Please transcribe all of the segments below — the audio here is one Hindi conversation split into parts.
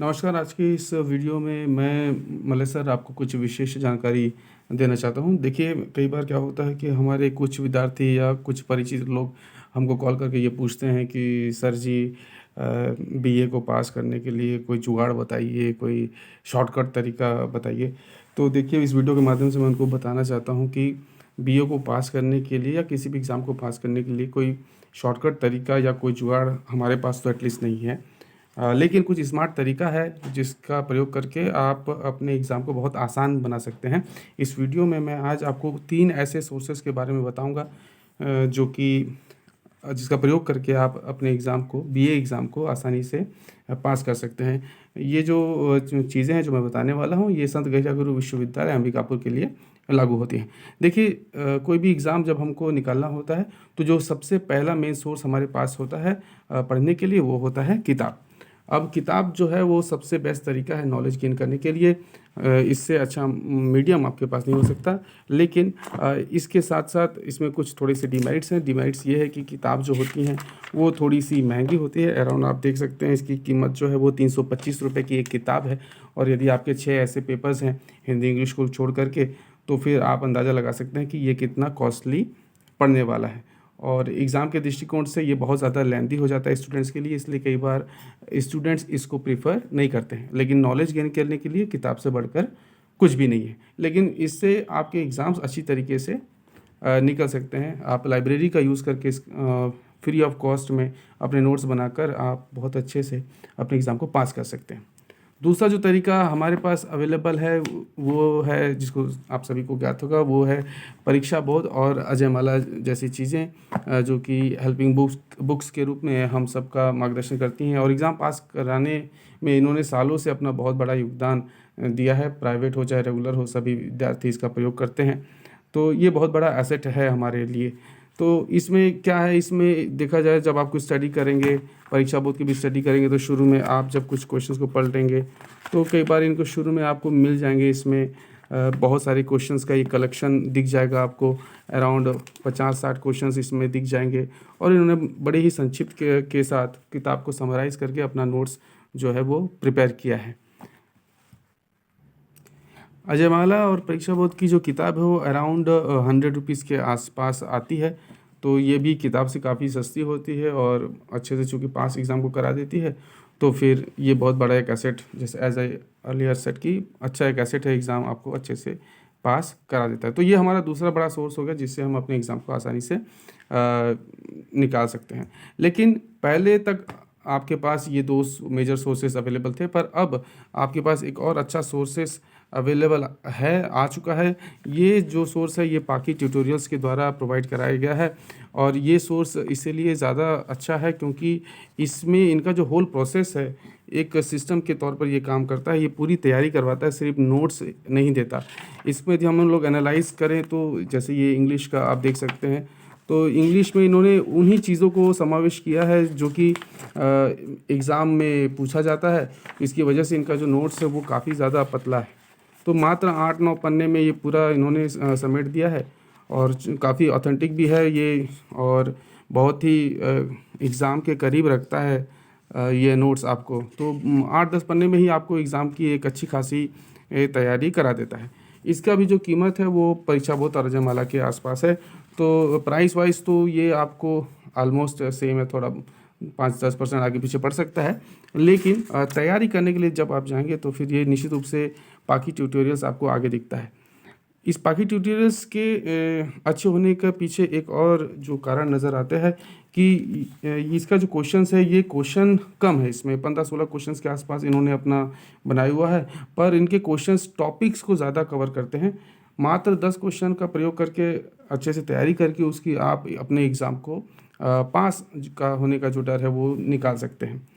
नमस्कार। आज की इस वीडियो में मैं मलय सर आपको कुछ विशेष जानकारी देना चाहता हूँ। देखिए, कई बार क्या होता है कि हमारे कुछ विद्यार्थी या कुछ परिचित लोग हमको कॉल करके ये पूछते हैं कि सर जी, बीए को पास करने के लिए कोई जुगाड़ बताइए, कोई शॉर्टकट तरीका बताइए। तो देखिए, इस वीडियो के माध्यम से मैं उनको बताना चाहता हूँ कि बीए को पास करने के लिए या किसी भी एग्ज़ाम को पास करने के लिए कोई शॉर्टकट तरीका या कोई जुगाड़ हमारे पास तो एटलीस्ट नहीं है। लेकिन कुछ स्मार्ट तरीका है जिसका प्रयोग करके आप अपने एग्ज़ाम को बहुत आसान बना सकते हैं। इस वीडियो में मैं आज आपको 3 ऐसे सोर्सेज़ के बारे में बताऊँगा, जो कि जिसका प्रयोग करके आप अपने एग्ज़ाम को बीए एग्ज़ाम को आसानी से पास कर सकते हैं। ये जो चीज़ें हैं जो मैं बताने वाला हूँ, ये संत गहिरा गुरु विश्वविद्यालय अंबिकापुर के लिए लागू होती हैं। देखिए, कोई भी एग्ज़ाम जब हमको निकालना होता है तो जो सबसे पहला मेन सोर्स हमारे पास होता है पढ़ने के लिए, वो होता है किताब। अब किताब जो है वो सबसे बेस्ट तरीका है नॉलेज गेन करने के लिए। इससे अच्छा मीडियम आपके पास नहीं हो सकता। लेकिन इसके साथ-साथ इसमें कुछ थोड़े-से डिमेरिट्स हैं। डिमेरिट्स ये है कि किताब जो होती हैं वो थोड़ी-सी महँगी होती है। अराउंड आप देख सकते हैं इसकी कीमत जो है वो ₹325 की एक किताब है। और यदि आपके 6 ऐसे पेपर्स हैं हिंदी, इंग्लिश को छोड़ कर के, तो फिर आप अंदाज़ा लगा सकते हैं कि ये कितना कॉस्टली पड़ने वाला है। और एग्ज़ाम के दृष्टिकोण से ये बहुत ज़्यादा लेंथी हो जाता है स्टूडेंट्स के लिए, इसलिए कई बार स्टूडेंट्स इसको प्रेफ़र नहीं करते हैं। लेकिन नॉलेज गेन करने के लिए किताब से बढ़कर कुछ भी नहीं है। लेकिन इससे आपके एग्ज़ाम्स अच्छी तरीके से निकल सकते हैं। आप लाइब्रेरी का यूज़ करके फ्री ऑफ कॉस्ट में अपने नोट्स बनाकर आप बहुत अच्छे से अपने एग्ज़ाम को पास कर सकते हैं। दूसरा जो तरीका हमारे पास अवेलेबल है वो है, जिसको आप सभी को ज्ञात होगा, वो है परीक्षा बोध और अजय माला जैसी चीज़ें, जो कि हेल्पिंग बुक्स के रूप में हम सबका मार्गदर्शन करती हैं। और एग्ज़ाम पास कराने में इन्होंने सालों से अपना बहुत बड़ा योगदान दिया है। प्राइवेट हो चाहे रेगुलर हो, सभी विद्यार्थी इसका प्रयोग करते हैं। तो ये बहुत बड़ा एसेट है हमारे लिए। तो इसमें क्या है, इसमें देखा जाए जब आप कुछ स्टडी करेंगे, परीक्षा बोर्ड की भी स्टडी करेंगे, तो शुरू में आप जब कुछ क्वेश्चंस को पढ़ लेंगे तो कई बार इनको शुरू में आपको मिल जाएंगे। इसमें बहुत सारे क्वेश्चंस का ये कलेक्शन दिख जाएगा आपको। अराउंड 50-60 क्वेश्चंस इसमें दिख जाएंगे। और इन्होंने बड़े ही संक्षिप्त के साथ किताब को समराइज़ करके अपना नोट्स जो है वो प्रिपेयर किया है। अजयमाला और परीक्षा बोर्ड की जो किताब है वो अराउंड 100 रुपीज़ के आसपास आती है। तो ये भी किताब से काफ़ी सस्ती होती है और अच्छे से चूँकि पास एग्ज़ाम को करा देती है, तो फिर ये बहुत बड़ा एक एसेट, जैसे एज आई अर्लियर सेट की अच्छा एक एसेट है, एग्ज़ाम आपको अच्छे से पास करा देता है। तो ये हमारा दूसरा बड़ा सोर्स हो गया जिससे हम अपने एग्ज़ाम को आसानी से निकाल सकते हैं। लेकिन पहले तक आपके पास ये 2 मेजर सोर्सेस अवेलेबल थे, पर अब आपके पास एक और अच्छा सोर्सेस अवेलेबल है, आ चुका है। ये जो सोर्स है ये पाकी ट्यूटोरियल्स के द्वारा प्रोवाइड कराया गया है। और ये सोर्स इसीलिए ज़्यादा अच्छा है क्योंकि इसमें इनका जो होल प्रोसेस है एक सिस्टम के तौर पर ये काम करता है। ये पूरी तैयारी करवाता है, सिर्फ नोट्स नहीं देता। इसमें यदि हम लोग एनालाइज़ करें तो जैसे ये इंग्लिश का आप देख सकते हैं, तो इंग्लिश में इन्होंने उन्हीं चीज़ों को समावेश किया है जो कि एग्ज़ाम में पूछा जाता है। इसकी वजह से इनका जो नोट्स है वो काफ़ी ज़्यादा पतला है। तो मात्र 8-9 पन्ने में ये पूरा इन्होंने समेट दिया है। और काफ़ी ऑथेंटिक भी है ये, और बहुत ही एग्ज़ाम के करीब रखता है ये नोट्स आपको। तो 8-10 पन्ने में ही आपको एग्ज़ाम की एक अच्छी खासी तैयारी करा देता है। इसका भी जो कीमत है वो परीक्षा बोर्ड और अजयमाला के आसपास है। तो प्राइस वाइज़ तो ये आपको ऑलमोस्ट सेम है, थोड़ा 5-10% आगे पीछे पड़ सकता है। लेकिन तैयारी करने के लिए जब आप जाएँगे तो फिर ये निश्चित रूप से पाकी ट्यूटोरियल्स आपको आगे दिखता है। इस पाकी ट्यूटोरियल्स के अच्छे होने के पीछे एक और जो कारण नज़र आता है कि इसका जो क्वेश्चंस है ये क्वेश्चन कम है। इसमें 15-16 क्वेश्चंस के आसपास इन्होंने अपना बनाया हुआ है, पर इनके क्वेश्चंस टॉपिक्स को ज़्यादा कवर करते हैं। मात्र 10 क्वेश्चन का प्रयोग करके अच्छे से तैयारी करके उसकी आप अपने एग्ज़ाम को पास का होने का जो डर है वो निकाल सकते हैं।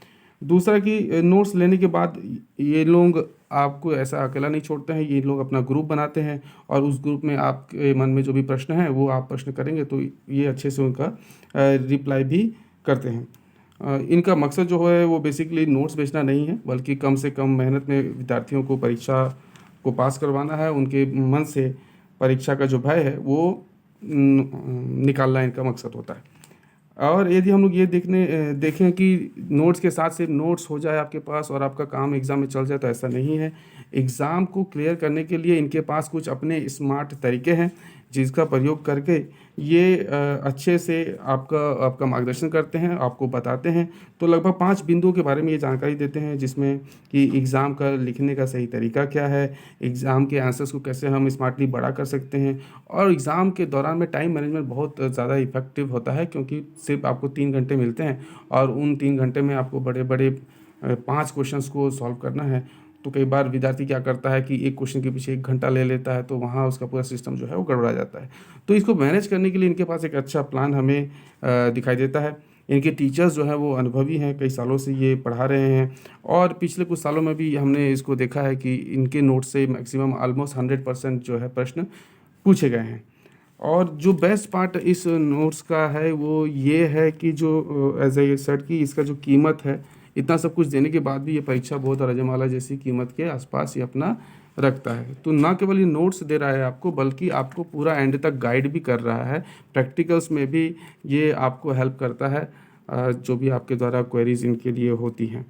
दूसरा कि नोट्स लेने के बाद ये लोग आपको ऐसा अकेला नहीं छोड़ते हैं, ये लोग अपना ग्रुप बनाते हैं और उस ग्रुप में आपके मन में जो भी प्रश्न हैं वो आप प्रश्न करेंगे तो ये अच्छे से उनका रिप्लाई भी करते हैं। इनका मकसद जो है वो बेसिकली नोट्स बेचना नहीं है, बल्कि कम से कम मेहनत में विद्यार्थियों को परीक्षा को पास करवाना है। उनके मन से परीक्षा का जो भय है वो निकालना इनका मकसद होता है। और यदि हम लोग ये देखें कि नोट्स के साथ सिर्फ नोट्स हो जाए आपके पास और आपका काम एग्ज़ाम में चल जाए, तो ऐसा नहीं है। एग्ज़ाम को क्लियर करने के लिए इनके पास कुछ अपने स्मार्ट तरीके हैं, जिसका प्रयोग करके ये अच्छे से आपका आपका मार्गदर्शन करते हैं, आपको बताते हैं। तो लगभग 5 बिंदुओं के बारे में ये जानकारी देते हैं, जिसमें कि एग्ज़ाम का लिखने का सही तरीका क्या है, एग्ज़ाम के आंसर्स को कैसे हम स्मार्टली बड़ा कर सकते हैं, और एग्ज़ाम के दौरान में टाइम मैनेजमेंट बहुत ज़्यादा इफ़ेक्टिव होता है, क्योंकि सिर्फ आपको 3 घंटे मिलते हैं और उन 3 घंटे में आपको बड़े-बड़े 5 क्वेश्चंस को सॉल्व करना है। तो कई बार विद्यार्थी क्या करता है कि एक क्वेश्चन के पीछे 1 घंटा ले लेता है, तो वहाँ उसका पूरा सिस्टम जो है वो गड़बड़ा जाता है। तो इसको मैनेज करने के लिए इनके पास एक अच्छा प्लान हमें दिखाई देता है। इनके टीचर्स जो हैं वो अनुभवी हैं, कई सालों से ये पढ़ा रहे हैं, और पिछले कुछ सालों में भी हमने इसको देखा है कि इनके नोट से मैक्सिमम ऑलमोस्ट 100% जो है प्रश्न पूछे गए हैं। और जो बेस्ट पार्ट इस नोट्स का है वो ये है कि जो एज आई सेड कि इसका जो कीमत है, इतना सब कुछ देने के बाद भी ये परीक्षा बोर्ड और रजमाला जैसी कीमत के आसपास ये अपना रखता है। तो ना केवल ये नोट्स दे रहा है आपको, बल्कि आपको पूरा एंड तक गाइड भी कर रहा है। प्रैक्टिकल्स में भी ये आपको हेल्प करता है, जो भी आपके द्वारा क्वेरीज इनके लिए होती हैं।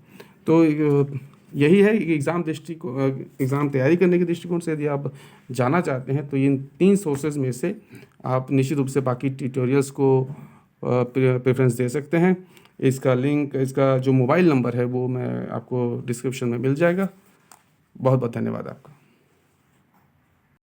तो यही है कि एग्ज़ाम तैयारी करने के दृष्टिकोण से यदि आप जाना चाहते हैं, तो इन 3 सोर्सेज में से आप निश्चित रूप से बाकी ट्यूटोरियल्स को प्रेफरेंस दे सकते हैं। इसका लिंक, इसका जो मोबाइल नंबर है वो मैं आपको डिस्क्रिप्शन में मिल जाएगा। बहुत बहुत धन्यवाद आपका।